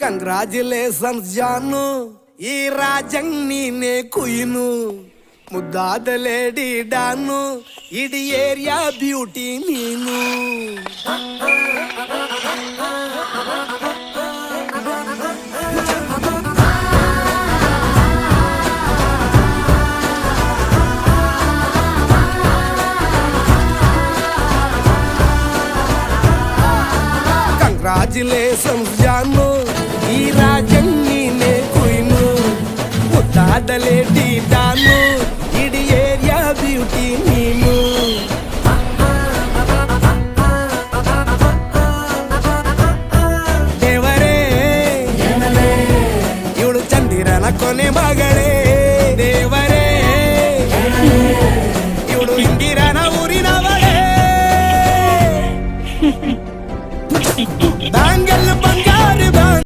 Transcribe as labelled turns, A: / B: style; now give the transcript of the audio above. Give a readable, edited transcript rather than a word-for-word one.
A: Congratulations ಜಾನು, ಈ ರಾಜಂಗ್ ನೀನೆ ಕುಯ್ನು, ಮುದ್ದಾದ ಲೇಡಿ ಡಾನು, ಇಡೀ ಏರಿಯಾ ಬ್ಯೂಟಿ ನೀನು. ಕಂಗ್ರಾಚುಲೇಷನ್ಸ್ ಜಾನು, ಈ ರಾಜಂಗ್ ನೀನೆ ಕುಯ್ನು, ಮುದ್ದಾದ ಲೇಡಿ ಡಾನು, ಇಡೀ ಏರಿಯಾ ಬ್ಯೂಟಿ ನೀನು. ದೇವರೇ ಇವಳು ಚಂದಿರನ ಕೊನೆ ಮಗಳೇ.